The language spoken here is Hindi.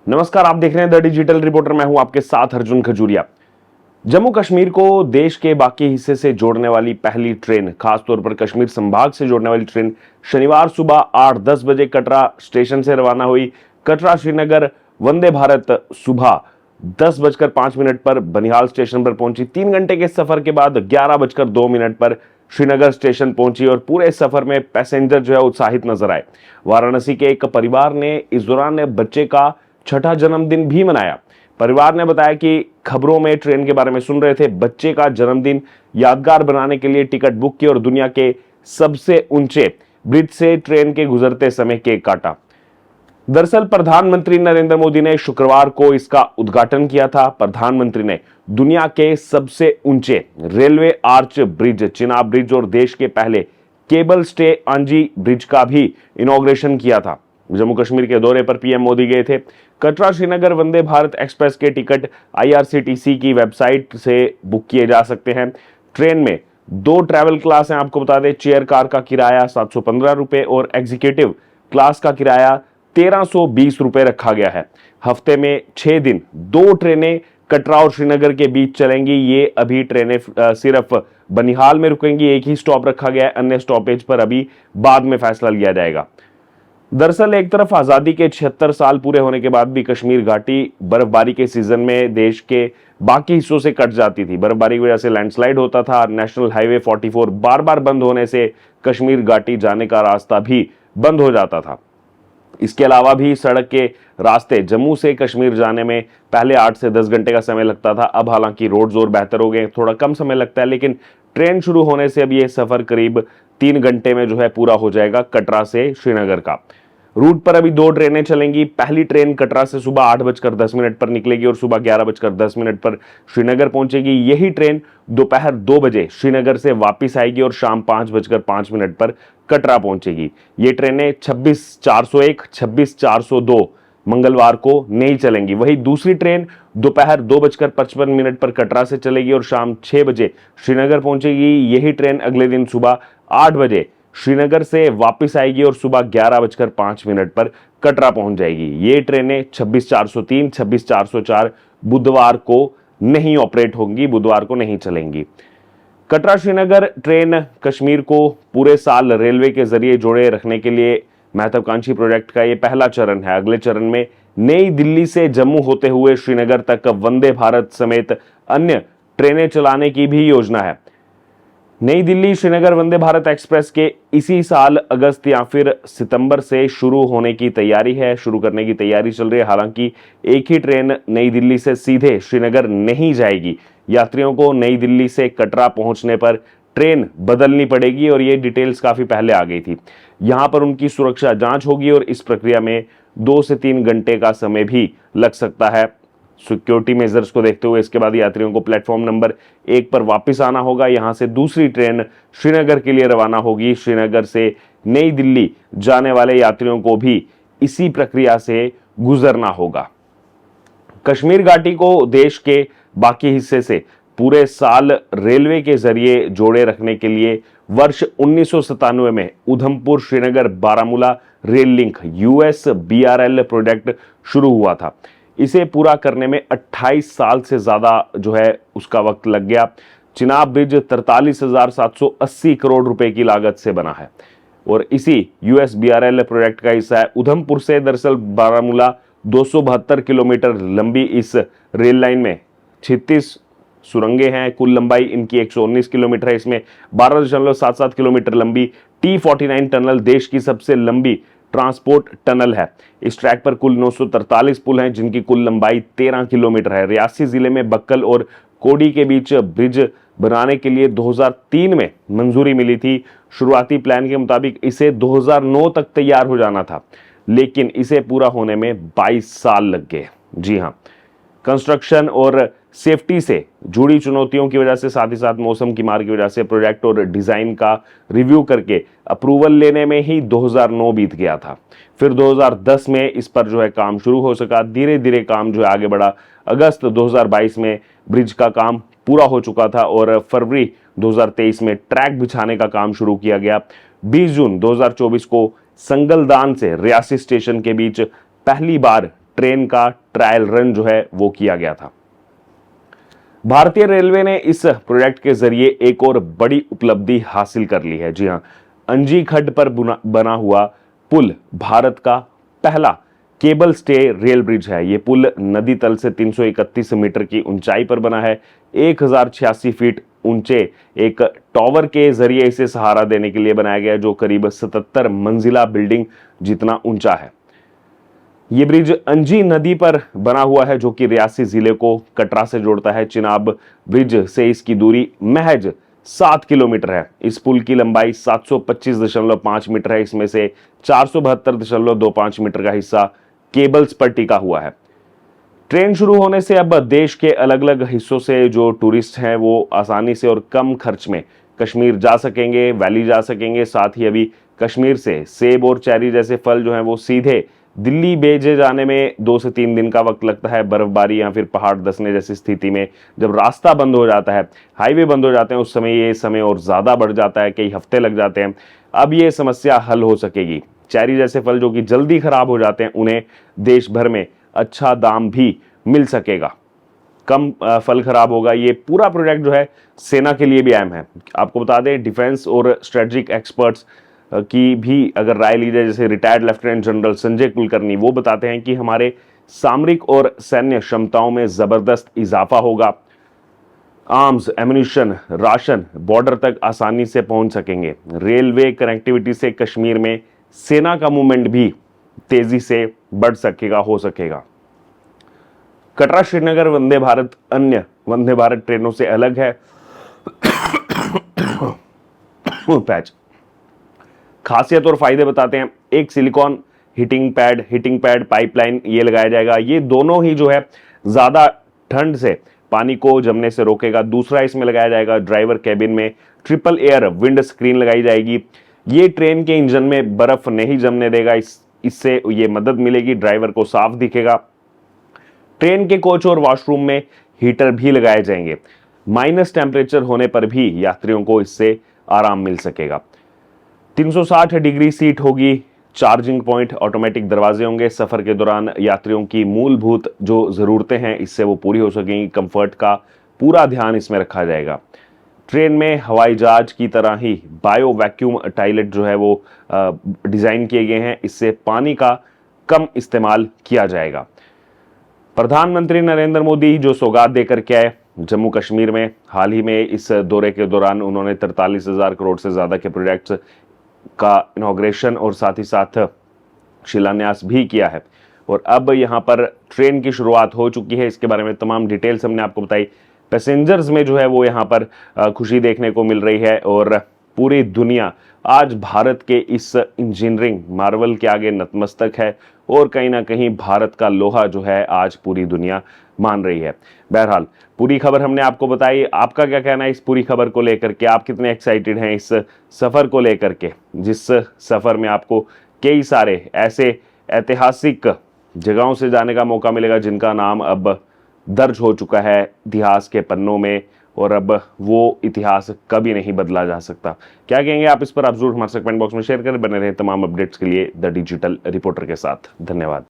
नमस्कार, आप देख रहे हैं द डिजिटल रिपोर्टर। मैं हूं आपके साथ अर्जुन खजूरिया। जम्मू कश्मीर को देश के बाकी हिस्से से जोड़ने वाली पहली ट्रेन, खासतौर पर कश्मीर संभाग से जोड़ने वाली ट्रेन शनिवार सुबह 8-10 बजे कटरा स्टेशन से रवाना हुई। कटरा श्रीनगर वंदे भारत सुबह 10:05 पर बनिहाल स्टेशन पर पहुंची। 3 घंटे के सफर के बाद 11:02 पर श्रीनगर स्टेशन पहुंची और पूरे सफर में पैसेंजर जो है उत्साहित नजर आए। वाराणसी के एक परिवार ने इस दौरान बच्चे का छठा जन्मदिन भी मनाया। परिवार ने बताया कि खबरों में ट्रेन के बारे में सुन रहे थे, बच्चे का जन्मदिन यादगार बनाने के लिए टिकट बुक की और दुनिया के सबसे ऊंचे ब्रिज से ट्रेन के गुजरते समय केक काटा। दरअसल प्रधानमंत्री नरेंद्र मोदी ने शुक्रवार को इसका उद्घाटन किया था। प्रधानमंत्री ने दुनिया के सबसे ऊंचे railway arch bridge, Chenab bridge और देश के पहले केबल स्टे आंजी ब्रिज का भी इनॉग्रेशन किया था। जम्मू कश्मीर के दौरे पर पीएम मोदी गए थे। कटरा श्रीनगर वंदे भारत एक्सप्रेस के टिकट आईआरसीटीसी की वेबसाइट से बुक किए जा सकते हैं। ट्रेन में 2 ट्रैवल क्लास हैं, आपको बता दें। चेयर कार का किराया 715 रुपए और एग्जीक्यूटिव क्लास का किराया 1320 रुपए रखा गया है। हफ्ते में 6 दिन 2 ट्रेनें कटरा और श्रीनगर के बीच चलेंगी। ये अभी ट्रेनें सिर्फ बनिहाल में रुकेंगी, एक ही स्टॉप रखा गया है। अन्य स्टॉपेज पर अभी बाद में फैसला लिया जाएगा। दरअसल एक तरफ आजादी के 76 साल पूरे होने के बाद भी कश्मीर घाटी बर्फबारी के सीजन में देश के बाकी हिस्सों से कट जाती थी। बर्फबारी की वजह से लैंडस्लाइड होता था। नेशनल हाईवे 44 बार बार बंद होने से कश्मीर घाटी जाने का रास्ता भी बंद हो जाता था। इसके अलावा भी सड़क के रास्ते जम्मू से कश्मीर जाने में पहले 8 से 10 घंटे का समय लगता था। अब हालांकि रोड्स और बेहतर हो गए, थोड़ा कम समय लगता है, लेकिन ट्रेन शुरू होने से अब ये सफर करीब 3 घंटे में जो है पूरा हो जाएगा कटरा से श्रीनगर का। रूट पर अभी 2 ट्रेनें चलेंगी। पहली ट्रेन कटरा से सुबह 8:10 पर निकलेगी और सुबह 11:10 पर श्रीनगर पहुंचेगी। यही ट्रेन दोपहर 2 बजे श्रीनगर से वापस आएगी और शाम 5:05 पर कटरा पहुंचेगी। ये ट्रेनें 26-401, 26-402 मंगलवार को नहीं चलेंगी। वही दूसरी ट्रेन दोपहर 2:55 पर कटरा से चलेगी और शाम 6 बजे श्रीनगर पहुंचेगी। यही ट्रेन अगले दिन सुबह 8 बजे श्रीनगर से वापस आएगी और सुबह 11:05 पर कटरा पहुंच जाएगी। ये ट्रेनें 26-403, 26-404 बुधवार को नहीं ऑपरेट होंगी, बुधवार को नहीं चलेंगी। कटरा श्रीनगर ट्रेन कश्मीर को पूरे साल रेलवे के जरिए जोड़े रखने के लिए महत्वाकांक्षी प्रोजेक्ट का ये पहला चरण है। अगले चरण में नई दिल्ली से जम्मू होते हुए श्रीनगर तक वंदे भारत समेत अन्य ट्रेनें चलाने की भी योजना है। नई दिल्ली श्रीनगर वंदे भारत एक्सप्रेस के इसी साल अगस्त या फिर सितंबर से शुरू होने की तैयारी है, शुरू करने की तैयारी चल रही है। हालांकि एक ही ट्रेन नई दिल्ली से सीधे श्रीनगर नहीं जाएगी। यात्रियों को नई दिल्ली से कटरा पहुंचने पर ट्रेन बदलनी पड़ेगी और ये डिटेल्स काफी पहले आ गई थी। यहां पर उनकी सुरक्षा जांच होगी और इस प्रक्रिया में 2 से 3 घंटे का समय भी लग सकता है। सिक्योरिटी मेजर्स को देखते हुए इसके बाद यात्रियों को प्लेटफॉर्म नंबर 1 पर वापस आना होगा। यहां से दूसरी ट्रेन श्रीनगर के लिए रवाना होगी। श्रीनगर से नई दिल्ली जाने वाले यात्रियों को भी इसी प्रक्रिया से गुजरना होगा। कश्मीर घाटी को देश के बाकी हिस्से से पूरे साल रेलवे के जरिए जोड़े रखने के लिए वर्ष 1997 में Udhampur Srinagar Baramulla rail link USBRL project शुरू हुआ था। इसे पूरा करने में 28 साल से ज्यादा जो है उसका वक्त लग गया। चिनाब ब्रिज 43,780 करोड़ रुपए की लागत से बना है और इसी USBRL प्रोजेक्ट का हिस्सा है। उधमपुर से दरअसल बारामूला 272 किलोमीटर लंबी इस रेल लाइन में 36 सुरंगें हैं। कुल लंबाई इनकी 119 किलोमीटर है। इसमें 12.77 किलोमीटर लंबी T49 टनल देश की सबसे लंबी ट्रांसपोर्ट टनल है। इस ट्रैक पर कुल 943 पुल हैं जिनकी कुल लंबाई 13 किलोमीटर है। रियासी जिले में बक्कल और कोडी के बीच ब्रिज बनाने के लिए 2003 में मंजूरी मिली थी। शुरुआती प्लान के मुताबिक इसे 2009 तक तैयार हो जाना था, लेकिन इसे पूरा होने में 22 साल लग गए। जी हाँ, कंस्ट्रक्शन और सेफ्टी से जुड़ी चुनौतियों की वजह से, साथ ही साथ मौसम की मार की वजह से प्रोजेक्ट और डिजाइन का रिव्यू करके अप्रूवल लेने में ही 2009 बीत गया था। फिर 2010 में इस पर जो है काम शुरू हो सका। धीरे धीरे काम जो है आगे बढ़ा। अगस्त 2022 में ब्रिज का काम पूरा हो चुका था और फरवरी 2023 में ट्रैक बिछाने का काम शुरू किया गया। 20 जून 2024 को संगलदान से रियासी स्टेशन के बीच पहली बार ट्रेन का ट्रायल रन जो है वो किया गया था। भारतीय रेलवे ने इस प्रोजेक्ट के जरिए एक और बड़ी उपलब्धि हासिल कर ली है। जी हां, अंजी खड्ड पर बना हुआ पुल भारत का पहला केबल स्टे रेल ब्रिज है। यह पुल नदी तल से 331 मीटर की ऊंचाई पर बना है। 1086 फीट ऊंचे एक टॉवर के जरिए इसे सहारा देने के लिए बनाया गया, जो करीब 77 मंजिला बिल्डिंग जितना ऊंचा है। ये ब्रिज अंजी नदी पर बना हुआ है, जो कि रियासी जिले को कटरा से जोड़ता है। चिनाब ब्रिज से इसकी दूरी महज 7 किलोमीटर है। इस पुल की लंबाई 725.5 मीटर है। इसमें से 472.25 मीटर का हिस्सा केबल्स पर टिका हुआ है। ट्रेन शुरू होने से अब देश के अलग अलग हिस्सों से जो टूरिस्ट हैं वो आसानी से और कम खर्च में कश्मीर जा सकेंगे, वैली जा सकेंगे। साथ ही अभी कश्मीर से सेब और चेरी जैसे फल जो हैं वो सीधे दिल्ली भेजे जाने में 2 से 3 दिन का वक्त लगता है। बर्फबारी या फिर पहाड़ धंसने जैसी स्थिति में जब रास्ता बंद हो जाता है, हाईवे बंद हो जाते हैं, उस समय ये समय और ज्यादा बढ़ जाता है, कई हफ्ते लग जाते हैं। अब ये समस्या हल हो सकेगी। चेरी जैसे फल जो कि जल्दी खराब हो जाते हैं, उन्हें देश भर में अच्छा दाम भी मिल सकेगा, कम फल खराब होगा। ये पूरा प्रोजेक्ट जो है सेना के लिए भी अहम है। आपको बता दें, डिफेंस और स्ट्रेटेजिक एक्सपर्ट्स की भी अगर राय ली जाए, जैसे retired lieutenant general Sanjay Kulkarni, वो बताते हैं कि हमारे सामरिक और सैन्य क्षमताओं में जबरदस्त इजाफा होगा। आर्म्स, एम्युनिशन, राशन बॉर्डर तक आसानी से पहुंच सकेंगे। रेलवे कनेक्टिविटी से कश्मीर में सेना का मूवमेंट भी तेजी से बढ़ सकेगा, हो सकेगा। कटरा श्रीनगर वंदे भारत अन्य वंदे भारत ट्रेनों से अलग है। पैच खासियत और फायदे बताते हैं। एक सिलिकॉन हीटिंग पैड पाइपलाइन ये लगाया जाएगा। ये दोनों ही जो है ज्यादा ठंड से पानी को जमने से रोकेगा। दूसरा, इसमें लगाया जाएगा ड्राइवर कैबिन में ट्रिपल एयर विंड स्क्रीन लगाई जाएगी। ये ट्रेन के इंजन में बर्फ नहीं जमने देगा। इससे ये मदद मिलेगी, ड्राइवर को साफ दिखेगा। ट्रेन के कोच और वॉशरूम में हीटर भी लगाए जाएंगे। माइनस टेम्परेचर होने पर भी यात्रियों को इससे आराम मिल सकेगा। 360 डिग्री सीट होगी, चार्जिंग पॉइंट, ऑटोमेटिक दरवाजे होंगे। सफर के दौरान यात्रियों की मूलभूत जो जरूरतें हैं इससे वो पूरी हो सकेंगी। कंफर्ट का पूरा ध्यान इसमें रखा जाएगा। ट्रेन में हवाई जहाज की तरह ही बायो वैक्यूम टॉयलेट जो है वो डिजाइन किए गए हैं। इससे पानी का कम इस्तेमाल किया जाएगा। प्रधानमंत्री नरेंद्र मोदी जो सौगात देकर के आए जम्मू कश्मीर में, हाल ही में इस दौरे के दौरान उन्होंने 43,000 करोड़ से ज्यादा के प्रोजेक्ट्स का इनॉग्रेशन और साथ ही साथ शिलान्यास भी किया है। और अब यहां पर ट्रेन की शुरुआत हो चुकी है। इसके बारे में तमाम डिटेल्स हमने आपको बताई। पैसेंजर्स में जो है वो यहां पर खुशी देखने को मिल रही है और पूरी दुनिया आज भारत के इस इंजीनियरिंग मार्वल के आगे नतमस्तक है और कहीं ना कहीं भारत का लोहा जो है आज पूरी दुनिया मान रही है। बहरहाल पूरी खबर हमने आपको बताई। आपका क्या कहना है इस पूरी खबर को लेकर के? आप कितने एक्साइटेड हैं इस सफर को लेकर के, जिस सफर में आपको कई सारे ऐसे ऐतिहासिक जगहों से जाने का मौका मिलेगा जिनका नाम अब दर्ज हो चुका है इतिहास के पन्नों में और अब वो इतिहास कभी नहीं बदला जा सकता। क्या कहेंगे आप इस पर? आप जरूर हमारे कमेंट बॉक्स में शेयर करें। बने रहे तमाम अपडेट्स के लिए द डिजिटल रिपोर्टर के साथ। धन्यवाद।